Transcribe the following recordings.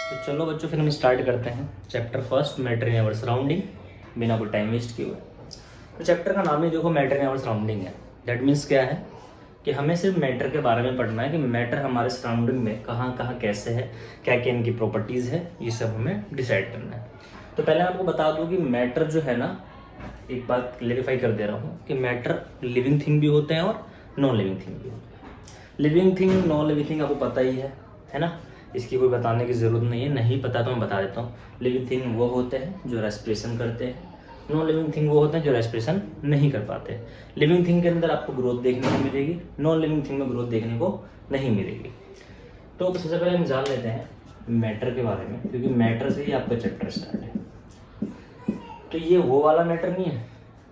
तो चलो बच्चों, फिर हम स्टार्ट करते हैं chapter first, matter in our surrounding, बिना कोई टाइम वेस्ट किए हुए। तो चैप्टर का नाम ही देखो, मैटर इन आवर सराउंडिंग है। दैट मीन्स क्या है कि हमें सिर्फ मैटर के बारे में पढ़ना है कि मैटर हमारे सराउंडिंग में कहाँ कहाँ कैसे है, क्या क्या इनकी प्रॉपर्टीज़ है, ये सब हमें डिसाइड करना है। तो पहले मैं आपको बता दूँ कि मैटर जो है ना, एक बात क्लेरिफाई कर दे रहा हूँ कि मैटर लिविंग थिंग भी होते हैं और नॉन लिविंग थिंग भी होते हैं। Living thing non living thing आपको पता ही है ना, इसकी कोई बताने की ज़रूरत नहीं है। नहीं पता तो मैं बता देता हूँ। लिविंग थिंग वो होते हैं जो रेस्पिरेशन करते हैं, नॉन लिविंग थिंग वो होते हैं जो रेस्पिरेशन नहीं कर पाते। लिविंग थिंग के अंदर आपको ग्रोथ देखने को मिलेगी, नॉन लिविंग थिंग में ग्रोथ देखने को नहीं मिलेगी। तो सबसे पहले हम जान लेते हैं मैटर के बारे में, क्योंकि मैटर से ही आपका चैप्टर स्टार्ट है। तो ये वो वाला मैटर नहीं है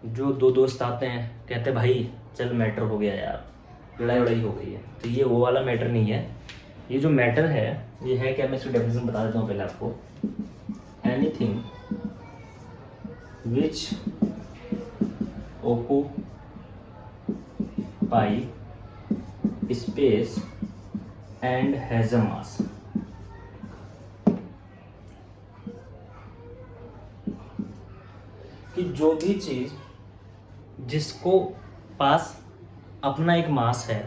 जो दो दोस्त आते हैं, कहते भाई चल मैटर हो गया यार, लड़ाई वड़ाई हो गई है। तो ये वो वाला मैटर नहीं है। ये जो मैटर है ये है क्या, मैं इसकी डेफिनेशन बता देता हूँ पहले आपको। Anything which occupy space and has a mass। कि जो भी चीज जिसको पास अपना एक मास है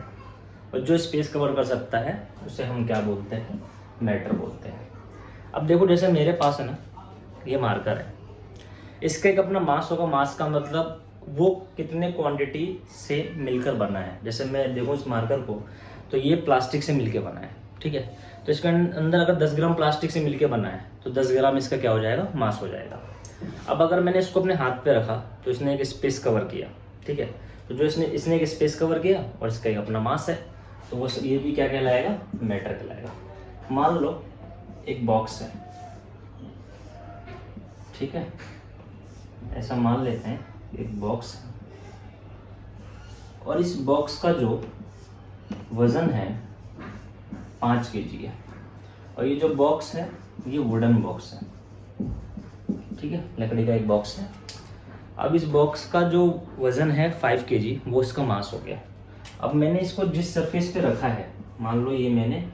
और जो स्पेस कवर कर सकता है, उसे हम क्या बोलते हैं, मैटर बोलते हैं। अब देखो, जैसे मेरे पास है ना, ये मार्कर है, इसका एक अपना मास होगा। मास का मतलब वो कितने क्वांटिटी से मिलकर बना है। जैसे मैं देखूँ इस मार्कर को, तो ये प्लास्टिक से मिलके बना है, ठीक है। तो इसके अंदर अगर 10 ग्राम प्लास्टिक से मिलके बना है तो 10 ग्राम इसका क्या हो जाएगा, मास हो जाएगा। अब अगर मैंने इसको अपने हाथ पे रखा तो इसने एक स्पेस कवर किया, ठीक है। तो जो इसने एक स्पेस कवर किया और इसका एक अपना मास है, तो वो ये भी क्या कहलाएगा, मैटर कहलाएगा। मान लो एक बॉक्स है, ठीक है, ऐसा मान लेते हैं एक बॉक्स है, और इस बॉक्स का जो वजन है 5 kg है, और ये जो बॉक्स है ये वुडन बॉक्स है, ठीक है, लकड़ी का एक बॉक्स है। अब इस बॉक्स का जो वजन है 5 kg, वो इसका मास हो गया। अब मैंने इसको जिस सरफेस पे रखा है, मान लो ये मैंने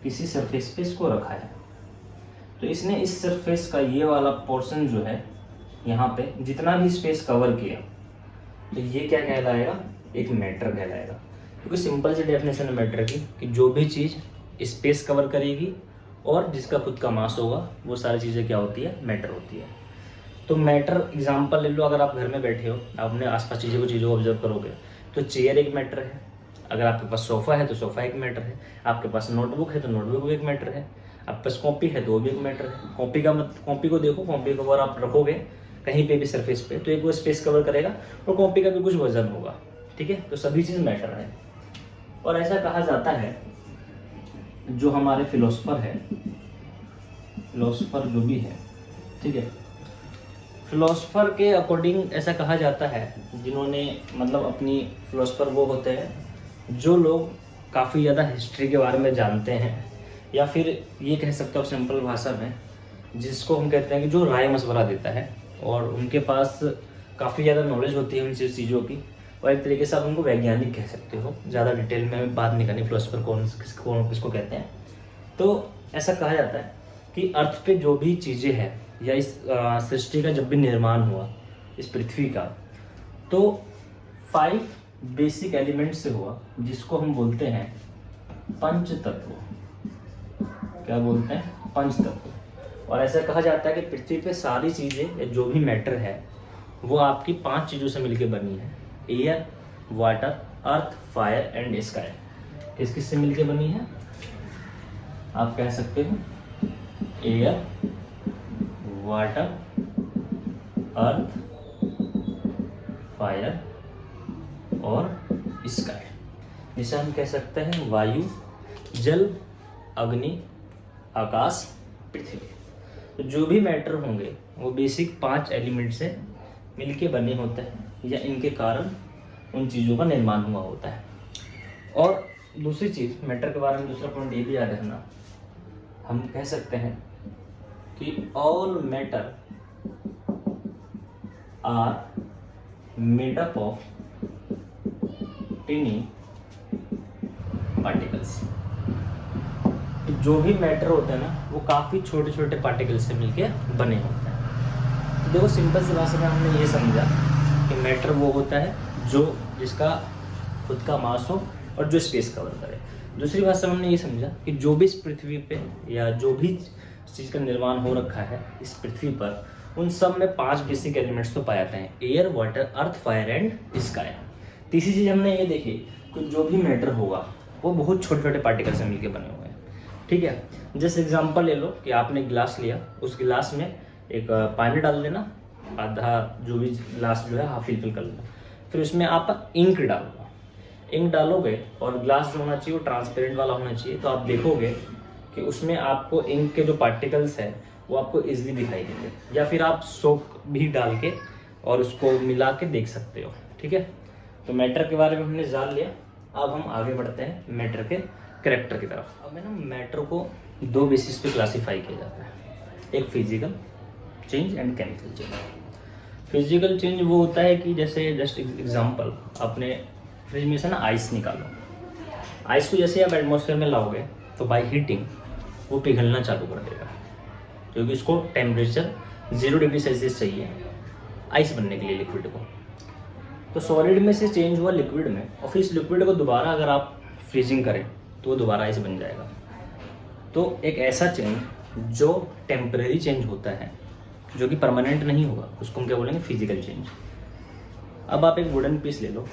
किसी सरफेस पे इसको रखा है, तो इसने इस सरफेस का ये वाला पोर्शन जो है यहाँ पे जितना भी स्पेस कवर किया, तो ये क्या कहलाएगा, एक मैटर कहलाएगा। क्योंकि सिंपल सी डेफिनेशन है मैटर की कि जो भी चीज़ स्पेस कवर करेगी और जिसका खुद का मास होगा, वो सारी चीज़ें क्या होती है, मैटर होती है। तो मैटर एग्जांपल ले लो, अगर आप घर में बैठे हो, आप अपने आसपास चीज़ों को ऑब्जर्व करोगे, तो चेयर एक मैटर है। अगर आपके पास सोफ़ा है तो सोफ़ा एक मैटर है। आपके पास नोटबुक है तो नोटबुक भी एक मैटर है। आपके पास कॉपी है तो वो भी एक मैटर है। कॉपी को देखो, कॉपी को अगर आप रखोगे कहीं पे भी सरफेस पे, तो एक वो स्पेस कवर करेगा और कॉपी का भी कुछ वजन होगा, ठीक है। तो सभी चीज़ मैटर है। और ऐसा कहा जाता है, जो हमारे फिलोसफर जो भी है, ठीक है, फिलोसफर के अकॉर्डिंग ऐसा कहा जाता है, जिन्होंने मतलब अपनी फिलोसफर वो होते हैं जो लोग काफ़ी ज़्यादा हिस्ट्री के बारे में जानते हैं, या फिर ये कह सकते हो सिंपल भाषा में, जिसको हम कहते हैं कि जो राय मशवरा देता है, और उनके पास काफ़ी ज़्यादा नॉलेज होती है उन चीज़ों की, और एक तरीके से आप उनको वैज्ञानिक कह सकते हो। ज़्यादा डिटेल में बात नहीं करनी फिलोसफर कौन किसको कहते हैं। तो ऐसा कहा जाता है कि अर्थ पे जो भी चीज़ें हैं, या इस सृष्टि का जब भी निर्माण हुआ इस पृथ्वी का, तो 5 बेसिक एलिमेंट से हुआ, जिसको हम बोलते हैं पंच तत्व। क्या बोलते हैं, पंच तत्व। और ऐसा कहा जाता है कि पृथ्वी पे सारी चीज़ें, जो भी मैटर है, वो आपकी 5 चीज़ों से मिलकर बनी है। Air, water, earth, fire and sky. किस किस से मिलकर बनी है, आप कह सकते हो एयर, वाटर, अर्थ, फायर और स्काई। जिसे हम कह सकते हैं वायु, जल, अग्नि, आकाश, पृथ्वी। तो जो भी मैटर होंगे वो बेसिक 5 एलिमेंट से मिलके बने होते हैं, या इनके कारण उन चीज़ों का निर्माण हुआ होता है। और दूसरी चीज़ मैटर के बारे में, दूसरा पॉइंट ये भी याद रखना, हम कह सकते हैं कि all matter are made up of tiny particles. कि जो भी मैटर होता है ना वो काफ़ी छोटे छोटे पार्टिकल से मिलके बने होते हैं। तो देखो सिंपल सी भाषा में हमने ये समझा कि मैटर वो होता है जो जिसका खुद का मास हो और जो स्पेस कवर करे। दूसरी भाषा में हमने ये समझा कि जो भी इस पृथ्वी पे या जो भी चीज़ का निर्माण हो रखा है इस पृथ्वी पर, उन सब में 5 बेसिक एलिमेंट्स तो पाए जाते हैं, air, water, earth, fire and sky. तीसरी चीज़ हमने ये देखी कि जो भी मैटर होगा वो बहुत छोटे छोटे पार्टिकल से मिलकर बने हुए हैं। ठीक है, जैसे एग्जांपल ले लो कि आपने गिलास लिया, उस गिलास में एक पानी डाल देना, आधा जो भी गिलास जो है हाफ फिल कर लेना, फिर उसमें आप इंक डालो। इंक डालोगे और गिलास जो होना चाहिए वो ट्रांसपेरेंट वाला होना चाहिए, तो आप देखोगे कि उसमें आपको इंक के जो पार्टिकल्स है वो आपको इजीली दिखाई देंगे। या फिर आप सोप भी डाल के और उसको मिला के देख सकते हो। ठीक है, तो मैटर के बारे में हमने जान लिया। अब हम आगे बढ़ते हैं मैटर के कैरेक्टर की तरफ। अब है ना, मैटर को 2 बेसिस पे क्लासीफाई किया जाता है, एक physical change and chemical change. Physical change वो होता है कि जैसे जस्ट एग्जांपल, आपने फ्रिज में से ना आइस निकालो, आइस को जैसे आप एटमॉस्फेयर में लाओगे तो बाय हीटिंग वो पिघलना चालू कर देगा, क्योंकि इसको टेम्परेचर 0 डिग्री सेल्सियस चाहिए आइस बनने के लिए लिक्विड को। तो सॉलिड में से चेंज हुआ लिक्विड में, और फिर इस लिक्विड को दोबारा अगर आप फ्रीजिंग करें तो वो दोबारा आइस बन जाएगा। तो एक ऐसा चेंज जो टेम्परेरी चेंज होता है, जो कि परमानेंट नहीं होगा, उसको हम क्या बोलेंगे, फिजिकल चेंज। अब आप एक वुडन पीस ले लो,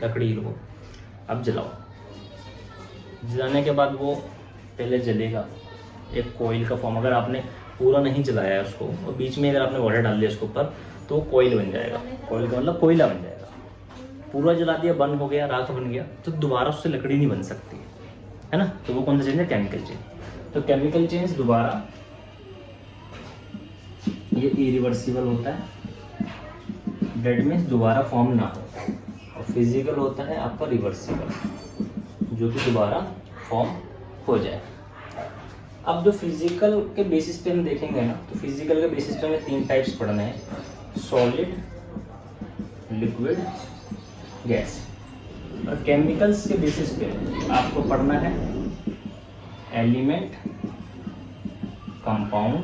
लकड़ी लो, अब जलाओ। जलाने के बाद वो पहले जलेगा एक कोयल का फॉर्म। अगर आपने पूरा नहीं जलाया है उसको और बीच में अगर आपने वाटर डाल दिया उसके ऊपर तो वो कोयल बन जाएगा। कोयल का मतलब कोयला बन जाएगा। पूरा जला दिया, बंद हो गया, राख बन गया, तो दोबारा उससे लकड़ी नहीं बन सकती है ना। तो वो कौन सा चेंज है, केमिकल चेंज। तो केमिकल चेंज दोबारा ये इरिवर्सिबल होता है, डेट मीन्स दोबारा फॉर्म ना हो, और फिजिकल होता है आपका रिवर्सिबल, जो कि दोबारा फॉर्म हो जाए। अब जो फिजिकल के बेसिस पे हम देखेंगे ना, तो फिजिकल के बेसिस पे हमें 3 टाइप्स पढ़ने हैं, सॉलिड, लिक्विड, गैस। और केमिकल्स के बेसिस पे आपको पढ़ना है एलिमेंट, कंपाउंड,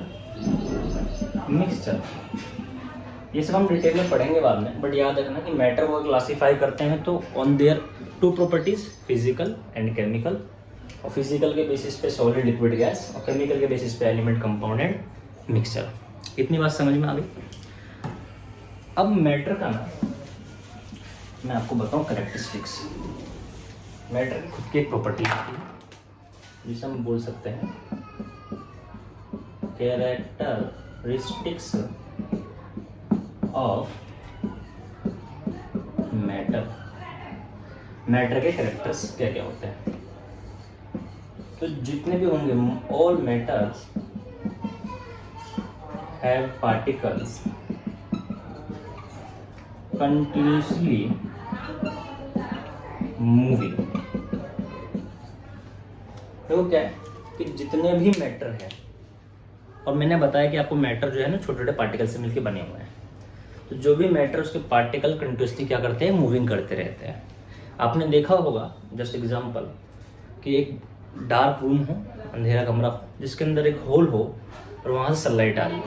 मिक्सचर। ये सब हम डिटेल में पढ़ेंगे बाद में, बट याद रखना कि मैटर को क्लासीफाई करते हैं तो on their 2 properties, physical and chemical. और फिजिकल के बेसिस पे सॉलिड, लिक्विड, गैस, और केमिकल के बेसिस पे एलिमेंट, कंपाउंड एंड मिक्सचर। इतनी बात समझ में आ गई। अब मैटर का ना मैं आपको बताऊं कैरेक्टरिस्टिक्स। मैटर की खुद की एक प्रॉपर्टी होती है जिसे हम बोल सकते हैं कैरेक्टरिस्टिक्स ऑफ मैटर। मैटर के कैरेक्टर्स क्या क्या होते हैं, तो जितने भी होंगे, all matters have particles continuously moving. देखो क्या है कि जितने भी मैटर है, और मैंने बताया कि आपको मैटर जो है ना छोटे छोटे पार्टिकल से मिलकर बने हुए हैं, तो जो भी मैटर उसके पार्टिकल कंटिन्यूसली क्या करते हैं, मूविंग करते रहते हैं। आपने देखा होगा जस्ट एग्जांपल कि एक डार्क रूम हो, अंधेरा कमरा हो, जिसके अंदर एक होल हो और वहाँ से सनलाइट आ रही है।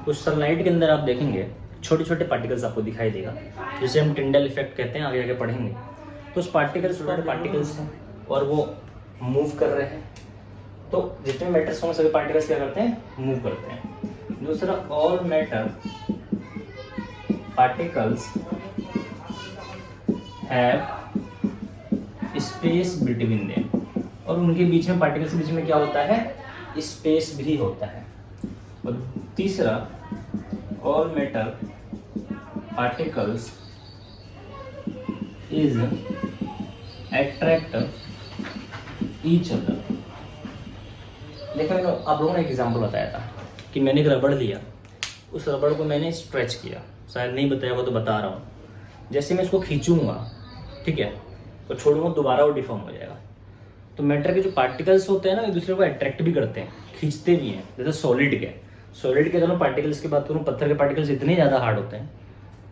उस सनलाइट के अंदर आप देखेंगे छोटे छोटे पार्टिकल्स आपको दिखाई देगा, जिसे हम टिंडल इफेक्ट कहते हैं, आगे आगे पढ़ेंगे। तो उस पार्टिकल्स छोटे पार्टिकल्स हैं और वो मूव कर रहे हैं। तो जितने मैटर्स होंगे सभी पार्टिकल्स क्या करते हैं, मूव करते हैं। दूसरा, all matter particles have space between them, और उनके बीच में, पार्टिकल्स के बीच में क्या होता है, स्पेस भी होता है। और तीसरा, all matter particles is attract each other. देखो आप लोगों ने एक एग्जांपल बताया था कि मैंने एक रबड़ लिया, उस रबड़ को मैंने स्ट्रेच किया, शायद नहीं बताया वो तो बता रहा हूँ। जैसे मैं इसको खींचूंगा, ठीक है, तो छोड़ूंगा दोबारा वो डिफॉर्म हो जाएगा। तो मैटर के जो पार्टिकल्स होते हैं ना, एक दूसरे को अट्रैक्ट भी करते हैं, खींचते भी हैं। जैसे सॉलिड के दोनों पार्टिकल्स की बात करूँ, पत्थर के पार्टिकल्स इतने ज़्यादा हार्ड होते हैं,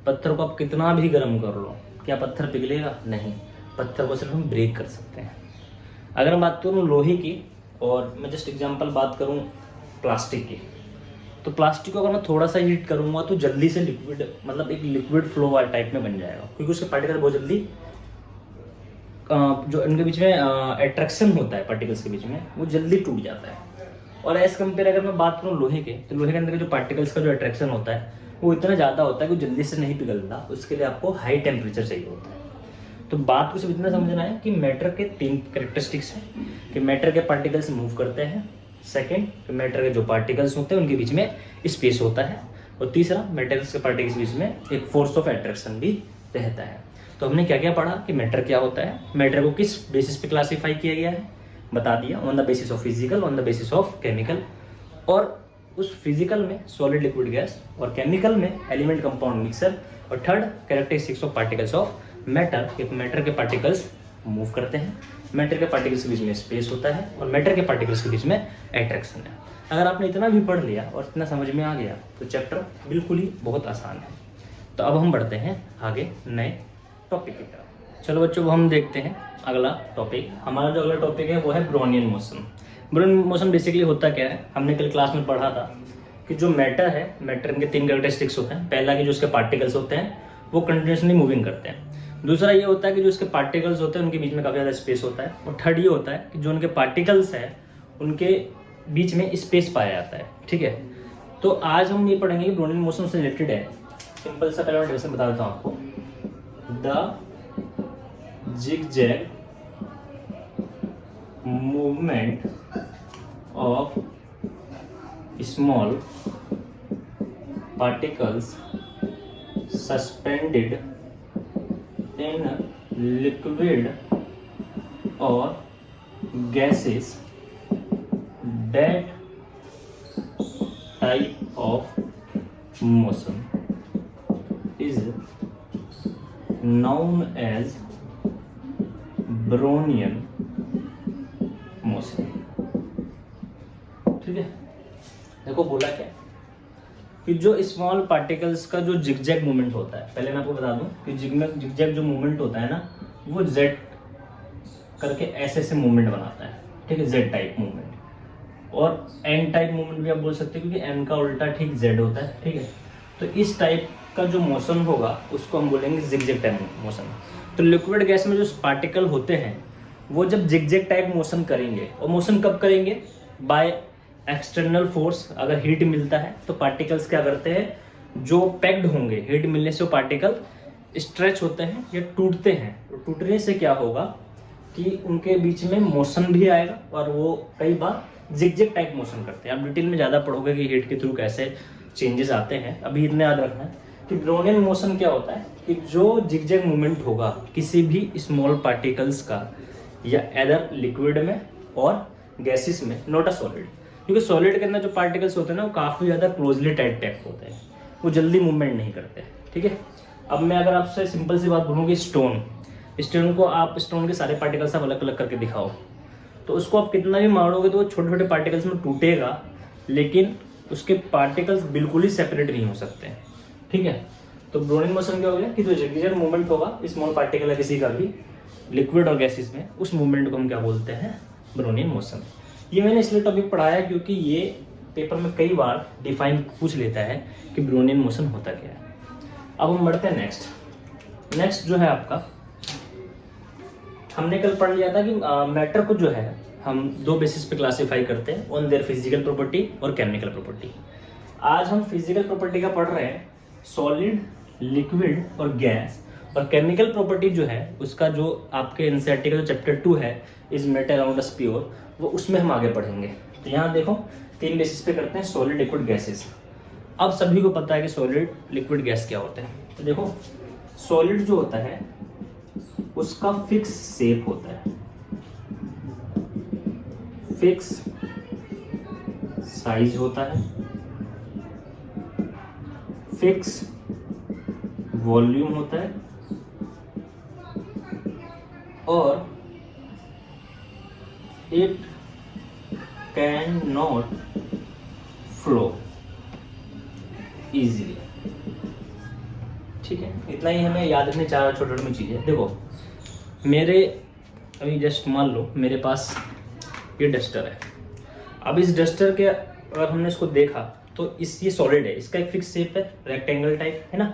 पत्थर को आप कितना भी गर्म कर लो, क्या पत्थर पिघलेगा? नहीं, पत्थर को सिर्फ हम ब्रेक कर सकते हैं। अगर हम बात करूँ लोहे की, और मैं जस्ट एग्जांपल बात करूं प्लास्टिक की, तो प्लास्टिक को अगर मैं थोड़ा सा हीट करूंगा तो जल्दी से लिक्विड, मतलब एक लिक्विड फ्लो वाला टाइप में बन जाएगा, क्योंकि उसके पार्टिकल बहुत जल्दी जो इनके बीच में अट्रैक्शन होता है पार्टिकल्स के बीच में, वो जल्दी टूट जाता है। और एज कम्पेयर अगर मैं बात करूँ लोहे के, तो लोहे के अंदर के जो पार्टिकल्स का जो अट्रैक्शन होता है वो इतना ज़्यादा होता है कि जल्दी से नहीं पिघलता, उसके लिए आपको हाई टेम्परेचर चाहिए होता है। तो बात को सिर्फ इतना समझना है कि मैटर के 3 कैरेक्टरिस्टिक्स हैं कि मैटर के पार्टिकल्स मूव करते हैं, सेकेंड मैटर के जो पार्टिकल्स होते हैं उनके बीच में स्पेस होता है, और तीसरा मैटर्स के पार्टिकल्स के बीच में एक फोर्स ऑफ अट्रैक्शन भी रहता है। तो हमने क्या क्या पढ़ा कि मैटर क्या होता है, मैटर को किस बेसिस पे क्लासीफाई किया गया है बता दिया, on the basis of physical, on the basis of chemical, और उस फिजिकल में सॉलिड लिक्विड गैस, और केमिकल में एलिमेंट कंपाउंड मिक्सर, और third characteristics of particles of matter कि मैटर के पार्टिकल्स मूव करते हैं, मैटर के पार्टिकल्स के बीच में स्पेस होता है, और मैटर के पार्टिकल्स के बीच में अट्रैक्शन है। अगर आपने इतना भी पढ़ लिया और इतना समझ में आ गया तो चैप्टर बिल्कुल ही बहुत आसान है। तो अब हम बढ़ते हैं आगे नए टॉपिक की तरफ। चलो बच्चों, हम देखते हैं अगला टॉपिक। हमारा जो अगला टॉपिक है वो है Brownian motion. Brownian motion basically होता क्या है, हमने कल क्लास में पढ़ा था कि जो मैटर है, मैटर के 3 कैरेक्टरिस्टिक्स होते हैं। पहला कि जो उसके पार्टिकल्स होते हैं वो कंटिन्यूसली मूविंग करते हैं, दूसरा ये होता है कि जो उसके पार्टिकल्स होते हैं उनके बीच में काफ़ी ज़्यादा स्पेस होता है, और थर्ड ये होता है कि जो उनके पार्टिकल्स है उनके बीच में स्पेस पाया जाता है। ठीक है, तो आज हम ये पढ़ेंगे कि ब्रोनियन मोशन से रिलेटेड है। सिंपल सा पहले मैं डेफिनेशन बता देता हूँ आपको। The zigzag movement of small particles suspended in liquid or gases, that type of motion is known as Brownian motion. ठीक है, देखो बोला क्या कि जो स्मॉल पार्टिकल्स का जो जिगजैग मूवमेंट होता है, पहले मैं आपको बता दूं कि जिगजैग जो मूवमेंट होता है ना, वो जेड करके ऐसे ऐसे मूवमेंट बनाता है। ठीक है, जेड टाइप मूवमेंट, और एन टाइप मूवमेंट भी आप बोल सकते हो क्योंकि एन का उल्टा ठीक जेड होता है। ठीक है, तो इस टाइप का जो मोशन होगा उसको हम बोलेंगे जिगजैग टाइप मोशन। तो लिक्विड गैस में जो पार्टिकल होते हैं वो जब जिगजैग टाइप मोशन करेंगे, और मोशन कब करेंगे, बाय एक्सटर्नल फोर्स। अगर हीट मिलता है तो पार्टिकल्स क्या करते हैं, जो पैक्ड होंगे, हीट मिलने से वो पार्टिकल स्ट्रेच होते हैं या टूटते हैं। तो टूटने से क्या होगा कि उनके बीच में मोशन भी आएगा, और वो कई बार जिगजैग टाइप मोशन करते हैं। आप डिटेल में ज़्यादा पढ़ोगे कि हीट के थ्रू कैसे चेंजेस आते हैं। अभी इतना याद रखना है कि ब्रोनियन मोशन क्या होता है कि जो जिगजैग मूवमेंट होगा किसी भी स्मॉल पार्टिकल्स का, या एदर लिक्विड में और गैसेस में, नॉट अ सॉलिड, क्योंकि सॉलिड के अंदर जो पार्टिकल्स होते हैं ना वो काफ़ी ज़्यादा क्लोजली टाइट पैक होते हैं, वो जल्दी मूवमेंट नहीं करते। ठीक है, अब मैं अगर आपसे सिंपल सी बात बोलूँ कि स्टोन को आप स्टोन के सारे पार्टिकल्स आप अलग अलग करके दिखाओ, तो उसको आप कितना भी मारोगे तो वो छोटे छोटे पार्टिकल्स में टूटेगा, लेकिन उसके पार्टिकल्स बिल्कुल ही सेपरेट नहीं हो सकते। ठीक है, तो ब्रोनियन मोशन क्या हो गया कि जो जिगजैग मूवमेंट होगा स्मॉल पार्टिकल है किसी का भी लिक्विड और गैसेस में, उस मूवमेंट को हम क्या बोलते हैं, ब्रोनियन मोशन। ये मैंने इसलिए टॉपिक पढ़ाया क्योंकि ये पेपर में कई बार डिफाइन पूछ लेता है कि ब्रोनियन मोशन होता क्या है। अब हम बढ़ते हैं नेक्स्ट जो है आपका, हमने कल पढ़ लिया था कि मैटर को जो है हम 2 बेसिस पे क्लासीफाई करते हैं, ऑन देयर फिजिकल प्रॉपर्टी और केमिकल प्रॉपर्टी। आज हम फिजिकल प्रॉपर्टी का पढ़ रहे हैं, सॉलिड, लिक्विड और गैस, और केमिकल प्रॉपर्टी जो है उसका जो आपके एनसीईआरटी का जो चैप्टर 2 है is matter around us pure, वो उसमें हम आगे पढ़ेंगे। तो यहाँ देखो 3 बेसिस पे करते हैं, सॉलिड, लिक्विड, गैसेस। अब सभी को पता है कि सॉलिड, लिक्विड, गैस क्या होते हैं। तो देखो सॉलिड जो होता है उसका फिक्स शेप होता है, फिक्स साइज होता है, फिक्स वॉल्यूम होता है, और it can not flow easily. ठीक है, इतना ही हमें याद रखने 4 छोटी छोटी चीजें। देखो मेरे अभी जस्ट मान लो मेरे पास ये डस्टर है। अब इस डस्टर के अगर हमने इसको देखा तो ये सॉलिड है, इसका एक फिक्स शेप है, रेक्टेंगल टाइप है ना।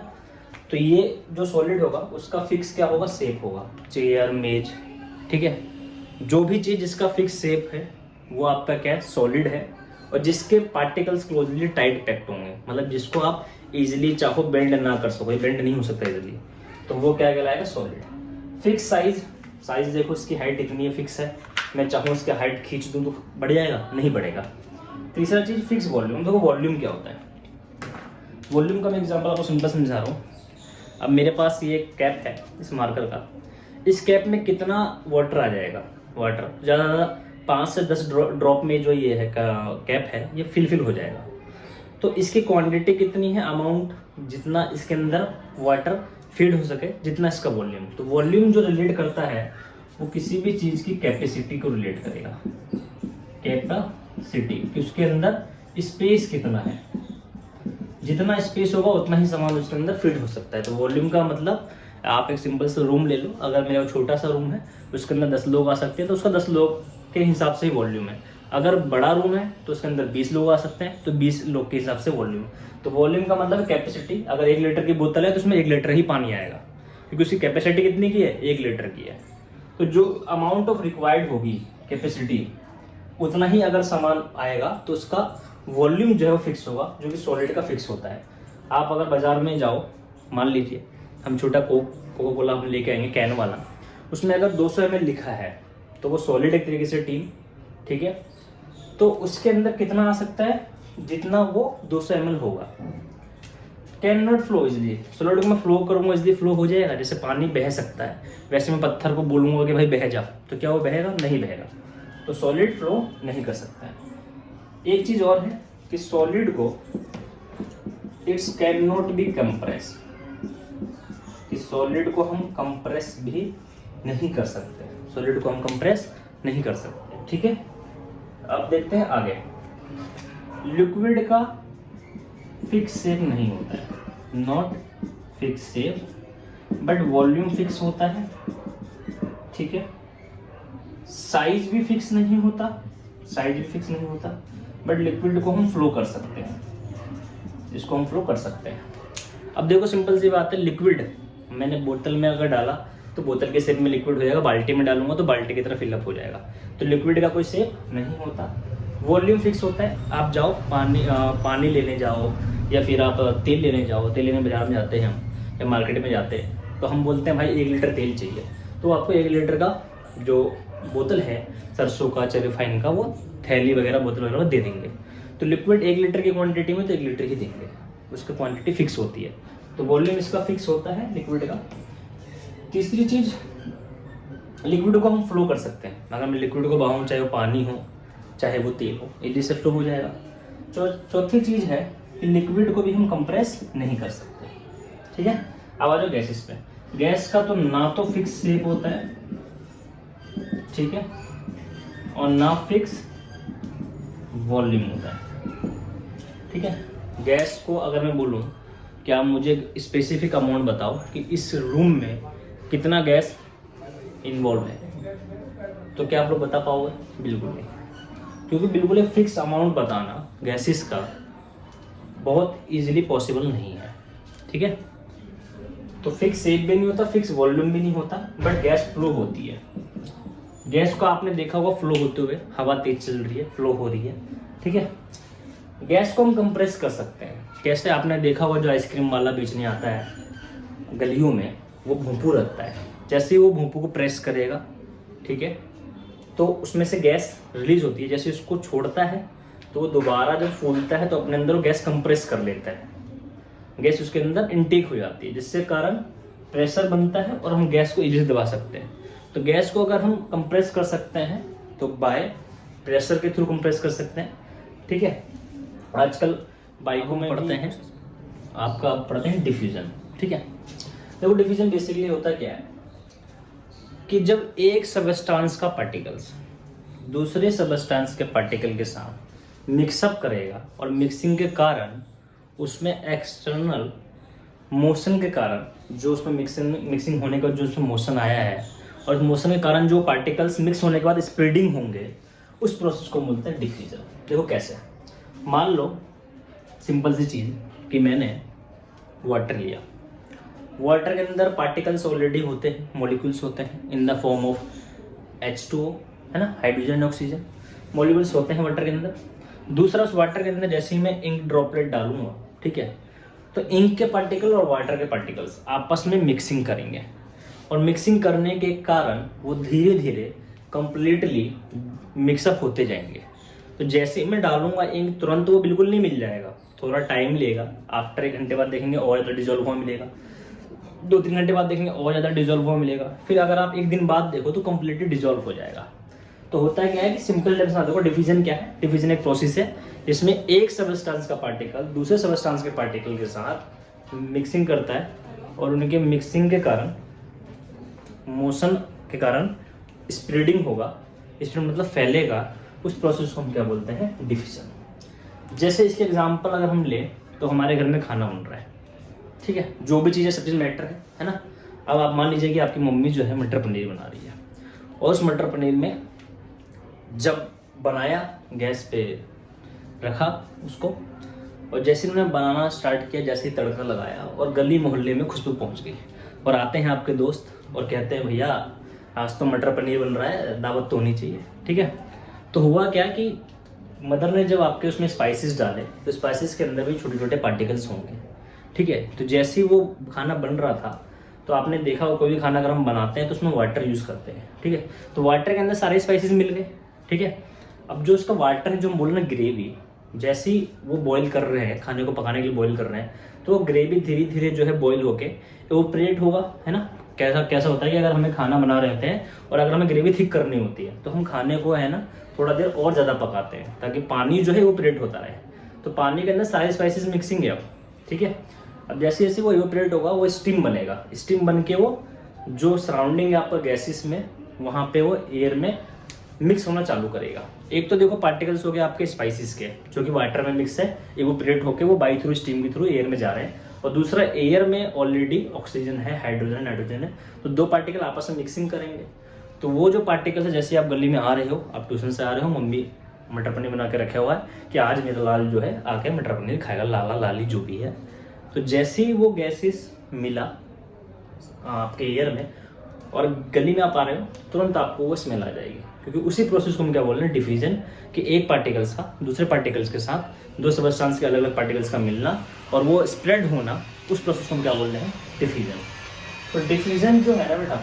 तो ये जो सॉलिड होगा उसका फिक्स क्या होगा, शेप होगा, चेयर, मेज, ठीक है। जो भी चीज जिसका फिक्स शेप है वो आपका क्या है, सॉलिड है, और जिसके पार्टिकल्स क्लोजली टाइट पैक्ड होंगे, मतलब जिसको आप इजीली चाहो बेंड ना कर सको, बेंड नहीं हो सकता इजीली, तो वो क्या कहलाएगा, सॉलिड। फिक्स साइज देखो इसकी हाइट इतनी है, फिक्स है, मैं चाहूँ इसकी हाइट खींच दूँ तो बढ़ जाएगा, नहीं बढ़ेगा। तीसरा चीज फिक्स वॉल्यूम। देखो वॉल्यूम क्या होता है, वॉल्यूम का मैं एग्जांपल आपको सिंपल समझा रहा हूँ। अब मेरे पास ये कैप है इस मार्कर का, इस कैप में कितना वाटर आ जाएगा, वाटर ज़्यादा ज़्यादा 5 से 10 ड्रॉप में जो ये है कैप है ये फिल हो जाएगा। तो इसकी क्वांटिटी कितनी है, अमाउंट जितना इसके अंदर वाटर फीड हो सके, जितना इसका वॉल्यूम। तो वॉल्यूम जो रिलेट करता है वो किसी भी चीज़ की कैपेसिटी को रिलेट करेगा, कैपेसिटी कि उसके अंदर स्पेस कितना है, जितना स्पेस होगा उतना ही सामान उसके अंदर फिट हो सकता है। तो वॉल्यूम का मतलब आप एक सिंपल सा रूम ले लो, अगर मेरा छोटा सा रूम है उसके अंदर 10 लोग आ सकते हैं तो उसका 10 लोग के हिसाब से ही वॉल्यूम है। अगर बड़ा रूम है तो उसके अंदर 20 लोग आ सकते हैं तो 20 लोग के हिसाब से वॉल्यूम। तो वॉल्यूम का मतलब कैपेसिटी, अगर 1 लीटर की बोतल है तो उसमें 1 लीटर ही पानी आएगा, क्योंकि उसकी कैपेसिटी कितनी की है, 1 लीटर की है। तो जो अमाउंट ऑफ रिक्वायर्ड होगी कैपेसिटी, उतना ही अगर सामान आएगा तो उसका वॉल्यूम जो है वो फिक्स होगा, जो कि सॉलिड का फिक्स होता है। आप अगर बाजार में जाओ, मान लीजिए हम छोटा कोका कोला हम लेके आएंगे कैन वाला, उसमें अगर 200 ml लिखा है तो वो सॉलिड एक तरीके से टीम, ठीक है। तो उसके अंदर कितना आ सकता है, जितना वो 200 ml होगा। Can not flow easily, solid को मैं फ्लो करूंगा इजिली फ्लो हो जाएगा, जैसे पानी बह सकता है वैसे मैं पत्थर को बोलूंगा कि भाई बह जा, तो क्या वो बहेगा, नहीं बहेगा। तो सॉलिड फ्लो नहीं कर सकता है। एक चीज और है कि सॉलिड को it's can not be compress, कि सॉलिड को हम कंप्रेस भी नहीं कर सकते, सॉलिड को हम कंप्रेस नहीं कर सकते, ठीक है। अब देखते हैं आगे। लिक्विड का फिक्स शेप नहीं होता है, not fix shape, but volume fix होता है, ठीक है। साइज भी फिक्स नहीं होता, साइज भी फिक्स नहीं होता, बट लिक्विड को हम फ्लो कर सकते हैं, इसको हम फ्लो कर सकते हैं। अब देखो सिंपल सी बात है, लिक्विड मैंने बोतल में अगर डाला तो बोतल के शेप में लिक्विड हो जाएगा, बाल्टी में डालूंगा तो बाल्टी की तरह फिलअप हो जाएगा। तो लिक्विड का कोई शेप नहीं होता, वॉल्यूम फिक्स होता है। आप जाओ पानी लेने जाओ, या फिर आप तेल लेने जाओ, तेल लेने बाजार में जाते हैं हम या मार्केट में जाते हैं, तो हम बोलते हैं भाई 1 लीटर तेल चाहिए, तो आपको 1 लीटर का जो बोतल है सरसों का चाहे रिफाइन का, वो थैली वगैरह बोतल वगैरह दे देंगे। तो लिक्विड 1 लीटर की क्वांटिटी में तो 1 लीटर ही देंगे, उसकी क्वांटिटी फिक्स होती है। तो वॉल्यूम इसका फिक्स होता है लिक्विड का। तीसरी चीज, लिक्विड को हम फ्लो कर सकते हैं, अगर मैं लिक्विड को बहाऊं, चाहे वो पानी हो चाहे वो तेल हो, इजी से फ्लो हो जाएगा। चौथी चीज है कि लिक्विड को भी हम कंप्रेस नहीं कर सकते, ठीक है। अब आ जाओ गैसेस पे। गैस का तो ना तो फिक्स शेप होता है, ठीक है, और ना फिक्स वॉल्यूम होता है, ठीक है। गैस को अगर मैं बोलूं कि आप मुझे स्पेसिफिक अमाउंट बताओ कि इस रूम में कितना गैस इन्वॉल्व है, तो क्या आप लोग बता पाओगे, बिल्कुल नहीं, क्योंकि बिल्कुल एक फिक्स अमाउंट बताना गैसेस का बहुत इजीली पॉसिबल नहीं है, ठीक है। तो फिक्स शेप भी नहीं होता, फिक्स वॉल्यूम भी नहीं होता, बट गैस फ्लो होती है। गैस को आपने देखा होगा फ्लो होते हुए, हवा तेज चल रही है, फ्लो हो रही है, ठीक है। गैस को हम कंप्रेस कर सकते हैं, कैसे, आपने देखा होगा जो आइसक्रीम वाला बेचने आता है गलियों में, वो भोंपू रखता है, जैसे ही वो भोंपू को प्रेस करेगा, ठीक है, तो उसमें से गैस रिलीज होती है, जैसे उसको छोड़ता है तो वो दोबारा जब फूलता है तो अपने अंदर वो गैस कंप्रेस कर लेता है, गैस उसके अंदर इनटेक हो जाती है, जिससे कारण प्रेशर बनता है और हम गैस को इजीली दबा सकते हैं। तो गैस को अगर हम कंप्रेस कर सकते हैं तो बाय प्रेशर के थ्रू कंप्रेस कर सकते हैं, ठीक है। आजकल बाइकों में पढ़ते हैं, आपका पढ़ते हैं डिफ्यूजन, ठीक है। देखो डिफ्यूजन बेसिकली होता क्या है कि जब एक सबस्टांस का पार्टिकल्स दूसरे सबस्टांस के पार्टिकल के साथ मिक्सअप करेगा और मिक्सिंग के कारण उसमें एक्सटर्नल मोशन के कारण, जो उसमें मिक्सिंग होने का जो उसमें मोशन आया है, और मोशन के कारण जो पार्टिकल्स मिक्स होने के बाद स्प्रेडिंग होंगे, उस प्रोसेस को बोलते हैं डिफ्यूजन। देखो कैसे, मान लो सिंपल सी चीज़ कि मैंने वाटर लिया, वाटर के अंदर पार्टिकल्स ऑलरेडी होते हैं, मॉलिक्यूल्स होते हैं in the form of H2O, है ना, हाइड्रोजन ऑक्सीजन, मॉलिक्यूल्स होते हैं वाटर के अंदर। दूसरा, उस वाटर के अंदर जैसे ही मैं इंक ड्रॉपलेट डालूंगा, ठीक है, तो इंक के पार्टिकल और वाटर के पार्टिकल्स आपस में मिक्सिंग करेंगे, और मिक्सिंग करने के कारण वो धीरे धीरे कंप्लीटली मिक्सअप होते जाएंगे। तो जैसे ही मैं डालूंगा इंक, तुरंत वो बिल्कुल नहीं मिल जाएगा, थोड़ा टाइम लेगा। आफ्टर 1 घंटे बाद देखेंगे और ज़्यादा डिजोल्व हुआ मिलेगा, 2-3 घंटे बाद देखेंगे और ज़्यादा डिजोल्व हुआ मिलेगा, फिर अगर आप 1 दिन बाद देखो तो कंप्लीटली डिजोल्व हो जाएगा। तो होता है क्या है कि सिंपल टर्म्स में देखो, डिफिजन क्या है? डिफिजन एक प्रोसेस है जिसमें एक सबस्टेंस का पार्टिकल दूसरे सबस्टेंस के पार्टिकल के साथ मिक्सिंग करता है, और उनके मिक्सिंग के कारण, मोशन के कारण स्प्रेडिंग होगा, स्प्रेड मतलब फैलेगा, उस प्रोसेस को हम क्या बोलते हैं? डिफिजन। जैसे इसके एग्जांपल अगर हम ले तो हमारे घर में खाना बन रहा है, ठीक है, जो भी चीज़ें सब चीज़ मैटर है ना। अब आप मान लीजिए कि आपकी मम्मी जो है मटर पनीर बना रही है, और उस मटर पनीर में जब बनाया, गैस पे रखा उसको, और जैसे उन्होंने बनाना स्टार्ट किया, जैसे ही तड़का लगाया और गली मोहल्ले में खुशबू पहुंच गई, और आते हैं आपके दोस्त और कहते हैं भैया आज तो मटर पनीर बन रहा है, दावत तो होनी चाहिए, ठीक है। तो हुआ क्या कि मदर ने जब आपके उसमें स्पाइसेस डाले, तो स्पाइसेस के अंदर भी छोटे छोटे पार्टिकल्स होंगे, ठीक है। तो जैसे ही वो खाना बन रहा था, तो आपने देखा वो कोई भी खाना अगर हम बनाते हैं तो उसमें वाटर यूज़ करते हैं, ठीक है। तो वाटर के अंदर सारे स्पाइसेस मिल गए, ठीक है। अब जो उसका वाटर है, जो हम बोल रहे हैं ग्रेवी, जैसे ही वो बॉईल कर रहे हैं, खाने को पकाने के लिए बॉईल कर रहे हैं, तो वो ग्रेवी धीरे धीरे जो है बॉईल होके इवोपरेट होगा, है ना। कैसा कैसा होता है कि अगर हमें खाना बना रहे हैं और अगर हमें ग्रेवी थिक करनी होती है, तो हम खाने को है ना थोड़ा देर और ज़्यादा पकाते हैं, ताकि पानी जो है इवोपरेट होता रहे। तो पानी के अंदर सारे स्पाइसेस मिक्सिंग है अब, ठीक है। अब जैसे जैसे वो इवोपरेट होगा, वो स्टीम बनेगा, स्टीम बन के वो जो सराउंडिंग है आपका गैसेस में, वहाँ पे वो एयर में मिक्स होना चालू करेगा। एक तो देखो पार्टिकल्स हो गए आपके स्पाइसेस के, जो कि वाटर में मिक्स है, इवोपरेट होके वो बाई थ्रू स्टीम के थ्रू एयर में जा रहे हैं, और दूसरा एयर में ऑलरेडी ऑक्सीजन है, हाइड्रोजन, नाइट्रोजन है, तो दो पार्टिकल आपस में मिक्सिंग करेंगे। तो वो जो पार्टिकल्स है, जैसे आप गली में आ रहे हो, आप ट्यूशन से आ रहे हो, मम्मी मटर पनीर बना के रखा हुआ है कि आज मेरा लाल जो है आके मटर पनीर खाएगा, लाला लाली जो भी है। तो जैसे ही वो गैसेस मिला आपके एयर में और गली में आप आ रहे हो, तुरंत आपको वो स्मेल आ जाएगी, क्योंकि उसी प्रोसेस को हम क्या बोल रहे हैं? डिफ्यूजन। कि एक पार्टिकल्स का दूसरे पार्टिकल्स के साथ, दो सबस्टेंस के अलग अलग पार्टिकल्स का मिलना और वो स्प्रेड होना, उस प्रोसेस को हम क्या बोल रहे हैं? डिफ्यूजन। तो डिफ्यूजन जो है ना बेटा,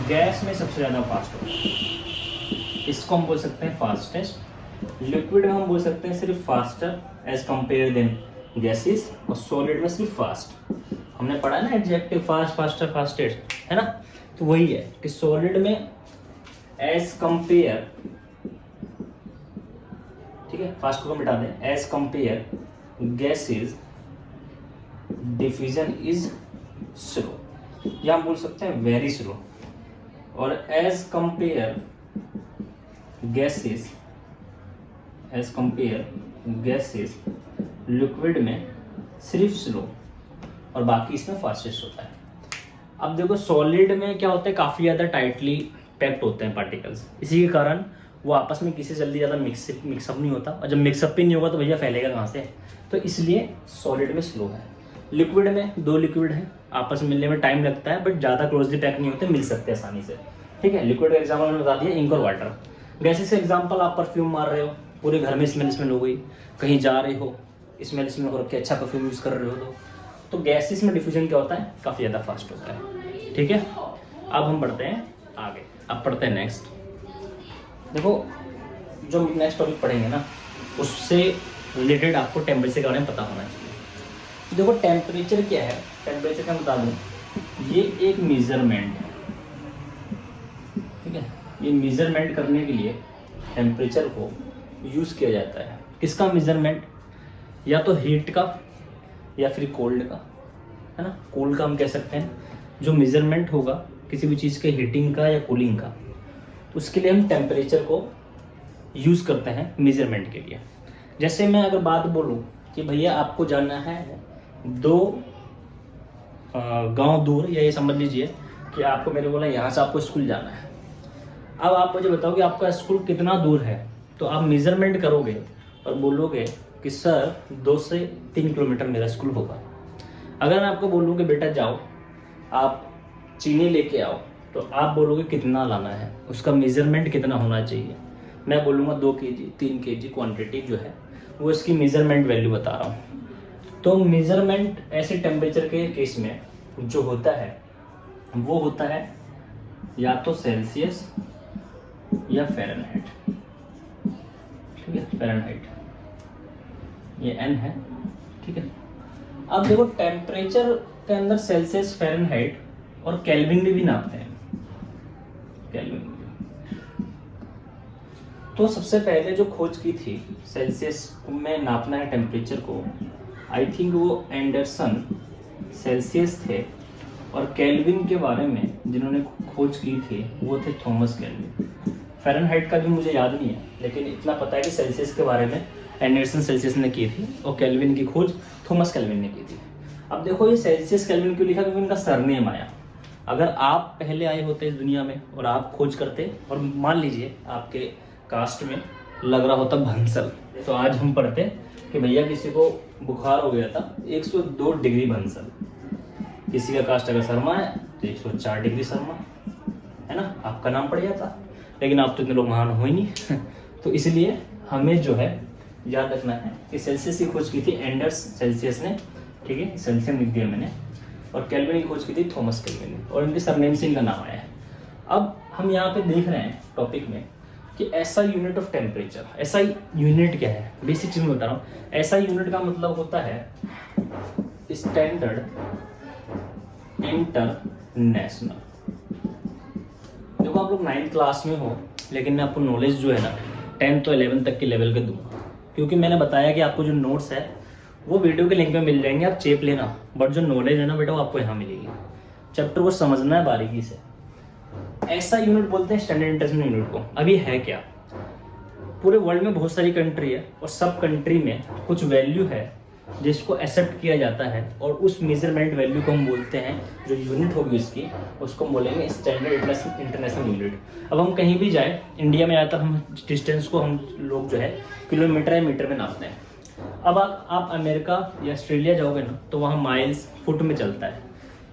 गैस में सबसे ज़्यादा फास्ट होता है, इसको हम बोल सकते हैं फास्टेस्ट। लिक्विड में हम बोल सकते हैं सिर्फ faster as compare then gases, और सॉलिड में सिर्फ फास्ट। हमने पढ़ा है ना एडजेक्टिव, फास्ट, फास्टर, फास्टेस्ट, है ना। तो वही है कि सॉलिड में एज कंपेयर, ठीक है, फास्ट को मिटा दें, as compare gases diffusion is slow, या हम बोल सकते हैं वेरी स्लो। और as compare gases, as compare gases liquid में सिर्फ स्लो, और बाकी इसमें फास्टेस्ट होता है। अब देखो सॉलिड में क्या होता है, काफ़ी ज़्यादा टाइटली पैक्ड होते हैं पार्टिकल्स, इसी के कारण वो आपस में किसी से जल्दी ज़्यादा मिक्सअप नहीं होता, और जब मिक्सअप भी नहीं होगा तो भैया फैलेगा कहाँ से? तो इसलिए सॉलिड में स्लो है। लिक्विड में दो लिक्विड है, आपस में मिलने में टाइम लगता है, बट ज़्यादा क्लोजली पैक नहीं होते, मिल सकते हैं आसानी से, ठीक है। लिक्विड का एग्जाम्पल मैंने बता दिया, इंक और वाटर। गैसेस से एग्जाम्पल, आप परफ्यूम मार रहे हो, पूरे घर में स्मेल हो गई, कहीं जा रहे हो, स्मेल हो रखी, अच्छा परफ्यूम यूज़ कर रहे हो, तो गैसेस में डिफ्यूजन क्या होता है? काफ़ी ज़्यादा फास्ट होता है, ठीक है। अब हम बढ़ते हैं आगे, अब पढ़ते हैं नेक्स्ट। देखो जो नेक्स्ट टॉपिक पढ़ेंगे ना, उससे रिलेटेड आपको टेम्परेचर के बारे में पता होना चाहिए। देखो टेम्परेचर क्या है, टेम्परेचर का बता दूँ, ये एक मेजरमेंट है, ठीक है। ये मेजरमेंट करने के लिए टेम्परेचर को यूज़ किया जाता है। किसका मेजरमेंट? या तो हीट का या फिर कोल्ड का, है ना। कोल्ड का हम कह सकते हैं, जो मेजरमेंट होगा किसी भी चीज़ के हीटिंग का या कूलिंग का, उसके लिए हम टेम्परेचर को यूज़ करते हैं मेजरमेंट के लिए। जैसे मैं अगर बात बोलूँ कि भैया आपको जाना है 2 गांव दूर, या ये समझ लीजिए कि आपको, मैंने बोला यहाँ से आपको स्कूल जाना है। अब आप मुझे बताओ कि आपका स्कूल कितना दूर है, तो आप मेजरमेंट करोगे और बोलोगे कि सर 2 से 3 किलोमीटर मेरा स्कूल होगा। अगर मैं आपको बोलूँ कि बेटा जाओ आप चीनी लेके आओ, तो आप बोलोगे कितना लाना है, उसका मेजरमेंट कितना होना चाहिए। मैं बोलूँगा 2 kg 3 kg क्वांटिटी जो है वो इसकी मेजरमेंट वैल्यू बता रहा हूँ। तो मेजरमेंट ऐसे टेम्परेचर के केस में जो होता है वो होता है या तो सेल्सियस या फ़ारेनहाइट। ठीक है, फ़ारेनहाइट ये n है। ठीक है, अब देखो टेम्परेचर के अंदर सेल्सियस, फ़ारेनहाइट और केल्विन में भी नापते हैं, केल्विन में। तो सबसे पहले जो खोज की थी सेल्सियस में नापना है टेम्परेचर को, आई थिंक वो एंडरसन सेल्सियस थे, और केल्विन के बारे में जिन्होंने खोज की थी वो थे थॉमस केल्विन। फ़ारेनहाइट का भी मुझे याद नहीं है, लेकिन इतना पता है कि सेल्सियस के बारे में एंडरसन सेल्सियस ने की थी और केल्विन की खोज थॉमस केल्विन ने की थी। अब देखो ये सेल्सियस केल्विन क्यों लिखा, क्योंकि इनका सरनेम आया। अगर आप पहले आए होते इस दुनिया में और आप खोज करते, और मान लीजिए आपके कास्ट में लग रहा होता बंसल, तो आज हम पढ़ते कि भैया किसी को बुखार हो गया था 102 डिग्री बंसल, किसी का कास्ट अगर शर्मा है तो 104 डिग्री शर्मा, है ना, आपका नाम पड़ जाता। लेकिन आप तो इतने लोग महान हो ही नहीं तो इसलिए हमें जो है याद रखना है कि सेल्सियस की खोज की थी एंडर्स सेल्सियस ने, ठीक है, सेल्सियम लिख दिया मैंने, और केल्विन की खोज की थी थॉमस केल्विन ने, और इनके सरनेम से इनका नाम आया है। अब हम यहाँ पे देख रहे हैं टॉपिक में कि ऐसा यूनिट ऑफ टेम्परेचर, ऐसा यूनिट क्या है, बेसिक चीज में बता रहा हूँ। ऐसा यूनिट का मतलब होता है स्टैंडर्ड इंटरनेशनल। देखो आप लोग 9th क्लास में हो, लेकिन मैं आपको नॉलेज जो है ना 10th तो 11th तक के लेवल के दूंगा, क्योंकि मैंने बताया कि आपको जो नोट्स है वो वीडियो के लिंक में मिल जाएंगे, आप चेप लेना, बट जो नॉलेज है ना बेटा वो आपको यहाँ मिलेगी। चैप्टर को समझना है बारीकी से। ऐसा यूनिट बोलते हैं स्टैंडर्ड इंटरनेशनल यूनिट को। अब ये है क्या, पूरे वर्ल्ड में बहुत सारी कंट्री है और सब कंट्री में कुछ वैल्यू है जिसको एक्सेप्ट किया जाता है, और उस मेजरमेंट वैल्यू को हम बोलते हैं, जो यूनिट होगी उसकी, उसको बोलेंगे स्टैंडर्ड इंटरनेशनल यूनिट। अब हम कहीं भी जाए, इंडिया में ज़्यादातर हम डिस्टेंस को हम लोग जो है किलोमीटर या मीटर में नापते हैं। अब आप अमेरिका या ऑस्ट्रेलिया जाओगे ना तो वहाँ माइल्स फुट में चलता है,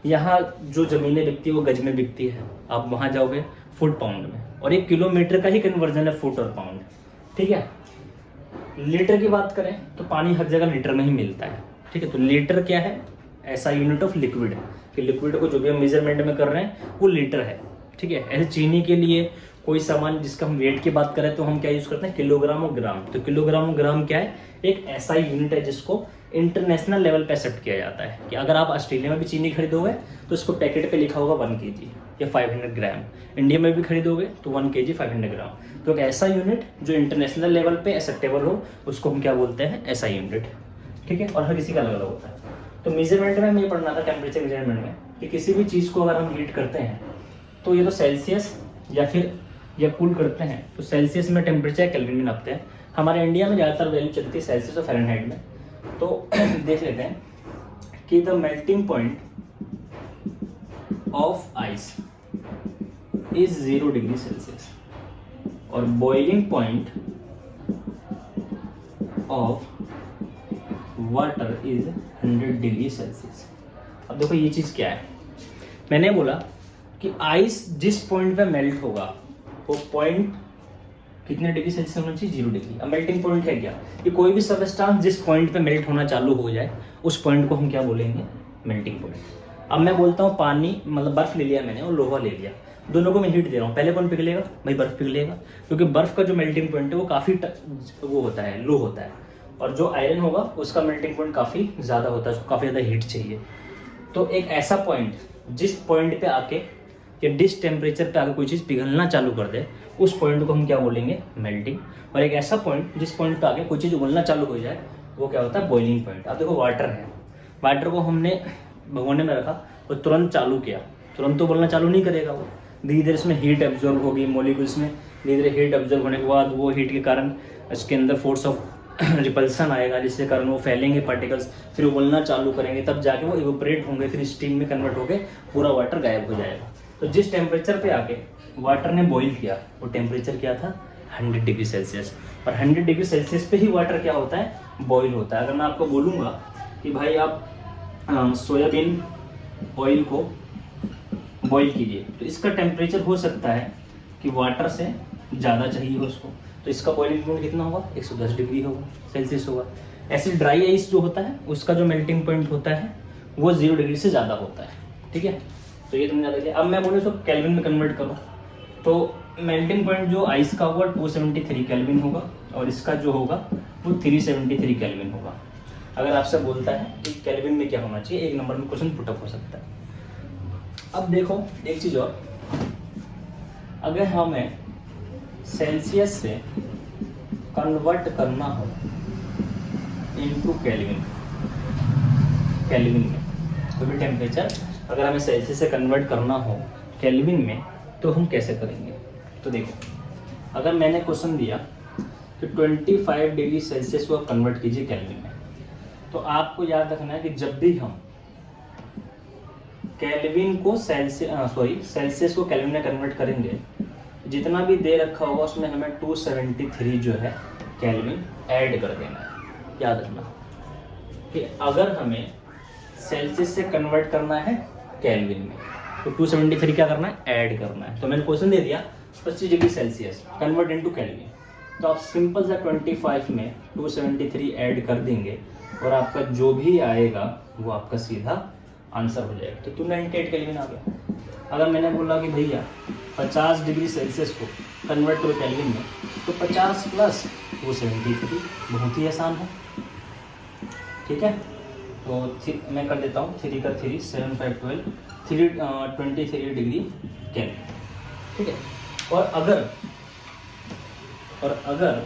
यहाँ जो ज़मीनें बिकती है वो गज में बिकती है, आप वहाँ जाओगे फुट पाउंड में, और 1 किलोमीटर का ही कन्वर्जन है फुट और पाउंड। ठीक है, लीटर की बात करें तो पानी हर जगह लीटर में ही मिलता है। ठीक है, तो लीटर क्या है, ऐसा यूनिट ऑफ लिक्विड है कि लिक्विड को जो भी हम मेजरमेंट में कर रहे हैं वो लीटर है। ठीक है, ऐसे चीनी के लिए कोई सामान जिसका हम वेट की बात करें तो हम क्या यूज करते हैं, किलोग्राम और ग्राम। तो किलोग्राम और ग्राम क्या है, एक ऐसा यूनिट है जिसको इंटरनेशनल लेवल पे एक्सेप्ट किया जाता है कि अगर आप ऑस्ट्रेलिया में भी चीनी खरीदोगे तो इसको पैकेट पे लिखा होगा 1 kg या 500 ग्राम, इंडिया में भी खरीदोगे तो 1 kg 500 ग्राम। तो एक ऐसा यूनिट जो इंटरनेशनल लेवल पे एक्सेप्टेबल हो उसको हम क्या बोलते हैं, ऐसा यूनिट। ठीक है, और हर किसी का अलग अलग होता है। तो मेजरमेंट में हमें ये पढ़ना था टेम्परेचर मेजरमेंट में कि किसी भी चीज़ को अगर हम हीट करते हैं तो ये तो सेल्सियस या कूल करते हैं तो सेल्सियस में टेम्परेचर केल्विन में नापते हैं। हमारे इंडिया में ज़्यादातर वैल्यू चलती है सेल्सियस और फ़ारेनहाइट में। तो देख लेते हैं कि the melting point of ice is 0 degree Celsius और boiling point of water is 100 degree Celsius. अब देखो ये चीज क्या है, मैंने बोला कि आइस जिस पॉइंट पे मेल्ट होगा वो पॉइंट कितने डिग्री सेल्सियस होना चाहिए, 0 डिग्री। अब मेल्टिंग पॉइंट है क्या, कि कोई भी सबस्टांस जिस पॉइंट पे मेल्ट होना चालू हो जाए उस पॉइंट को हम क्या बोलेंगे, मेल्टिंग पॉइंट। अब मैं बोलता हूँ पानी, मतलब बर्फ ले लिया मैंने और लोहा ले लिया, दोनों को मैं हीट दे रहा हूँ, पहले कौन पिघलेगा भाई, बर्फ पिघलेगा, क्योंकि बर्फ का जो मेल्टिंग पॉइंट है वो काफ़ी वो होता है, लो होता है, और जो आयरन होगा उसका मेल्टिंग पॉइंट काफ़ी ज़्यादा होता है, उसको काफ़ी ज़्यादा हीट चाहिए। तो एक ऐसा पॉइंट जिस पॉइंट पे आके या डिस टेम्परेचर पे आके कोई चीज़ पिघलना चालू कर दे उस पॉइंट को हम क्या बोलेंगे, मेल्टिंग। और एक ऐसा पॉइंट जिस पॉइंट पे आके कोई चीज़ उबलना चालू हो जाए वो क्या होता है, बॉइलिंग पॉइंट। अब देखो वाटर है, वाटर को हमने भगोने में रखा और तुरंत चालू किया, तुरंत तो उबलना चालू नहीं करेगा, वो धीरे धीरे इसमें हीट एब्जॉर्ब होगी, मॉलिक्यूल्स में धीरे धीरे हीट एब्जॉर्ब होने के बाद वो हीट के कारण इसके अंदर फोर्स ऑफ रिपल्सन आएगा, जिसके कारण वो फैलेंगे पार्टिकल्स, फिर उबलना चालू करेंगे, तब जाके वो इवेपोरेट होंगे, फिर स्टीम में कन्वर्ट होके पूरा वाटर गायब हो जाएगा। तो जिस टेम्परेचर पे आके वाटर ने बॉईल किया वो टेम्परेचर क्या था, 100 डिग्री सेल्सियस। और 100 डिग्री सेल्सियस पे ही वाटर क्या होता है, बॉईल होता है। अगर मैं आपको बोलूँगा कि भाई आप सोयाबीन ऑयल को बॉईल कीजिए, तो इसका टेम्परेचर हो सकता है कि वाटर से ज़्यादा चाहिए उसको, तो इसका बॉइलिंग पॉइंट कितना होगा, 110 डिग्री होगा, सेल्सियस होगा। ऐसे ड्राई आइस जो होता है उसका जो मेल्टिंग पॉइंट होता है वो 0 डिग्री से ज़्यादा होता है, ठीक है। तो ये तुमने ज़्यादा किया। अब मैं बोलूँ इसको केल्विन में कन्वर्ट करो, तो मेल्टिंग पॉइंट जो आइस का होगा 273 केल्विन होगा, और इसका जो होगा वो 373 केल्विन होगा। अगर आपसे बोलता है कि केल्विन में क्या होना चाहिए, 1 नंबर में क्वेश्चन पुटअप हो सकता है। अब देखो एक चीज़ और, अगर हमें सेल्सियस से कन्वर्ट करना हो इनटू केल्विन, केल्विन में कोई भी टेम्परेचर अगर हमें सेल्सियस से कन्वर्ट करना हो केल्विन में, तो हम कैसे करेंगे। तो देखो अगर मैंने क्वेश्चन दिया कि 25 डिग्री सेल्सियस को आप कन्वर्ट कीजिए केल्विन में, तो आपको याद रखना है कि जब भी हम केल्विन को सेल्सियस को केल्विन में कन्वर्ट करेंगे, जितना भी दे रखा होगा उसमें हमें 273 जो है केल्विन ऐड कर देना है। याद रखना कि अगर हमें सेल्सियस से कन्वर्ट करना है केल्विन में, तो 273 क्या करना है, ऐड करना है। तो मैंने क्वेश्चन दे दिया 25 degree Celsius convert into kelvin, तो आप सिंपल सा 25 में 273 ऐड कर देंगे और आपका जो भी आएगा वो आपका सीधा आंसर हो जाएगा। तो 298 केल्विन आ गया। अगर मैंने बोला कि भैया 50 डिग्री सेल्सियस को कन्वर्ट करो केल्विन में, तो 50 प्लस 273, बहुत ही आसान है, ठीक है। तो मैं कर देता हूँ 3 का 3 7 5 12 23 डिग्री केल्विन, ठीक है। और अगर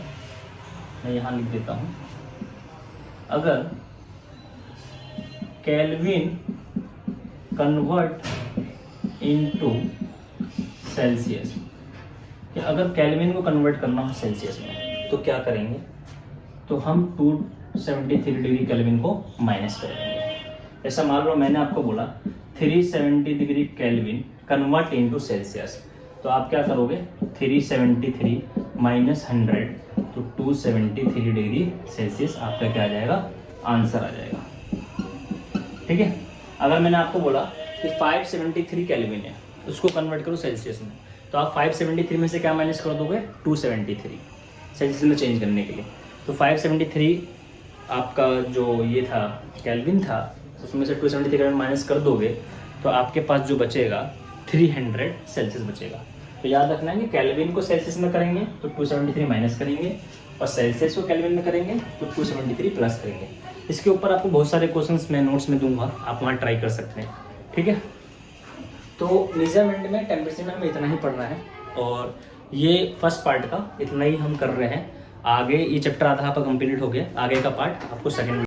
मैं यहाँ लिख देता हूँ, अगर केल्विन कन्वर्ट इनटू सेल्सियस, कि अगर केल्विन को कन्वर्ट करना हो सेल्सियस में तो क्या करेंगे, तो हम 273 डिग्री केल्विन को माइनस कर देंगे। ऐसा मान लो मैंने आपको बोला 370 degree kelvin convert into Celsius, तो आप क्या करोगे 373 माइनस 100, तो 273 डिग्री सेल्सियस आपका क्या आ जाएगा, आंसर आ जाएगा, ठीक है। अगर मैंने आपको बोला कि 573 केल्विन है, उसको कन्वर्ट करो सेल्सियस में, तो आप 573 में से क्या माइनस कर दोगे, 273 सेल्सियस में चेंज करने के लिए। तो 573 आपका जो ये था केल्विन था, उसमें से 273 माइनस कर दोगे तो आपके पास जो बचेगा 300 सेल्सियस बचेगा। तो याद रखना है कि केल्विन को सेल्सियस में करेंगे तो 273 माइनस करेंगे, और सेल्सियस को केल्विन में करेंगे तो 273 प्लस करेंगे। इसके ऊपर आपको बहुत सारे क्वेश्चंस मैं नोट्स में दूंगा, आप वहाँ ट्राई कर सकते हैं, ठीक है। तो मेजरमेंट में टेम्परेचर में हमें इतना ही पढ़ना है, और ये फर्स्ट पार्ट का इतना ही हम कर रहे हैं। आगे ये चैप्टर आधा आपका कंप्लीट हो गया, आगे का पार्ट आपको सेकंड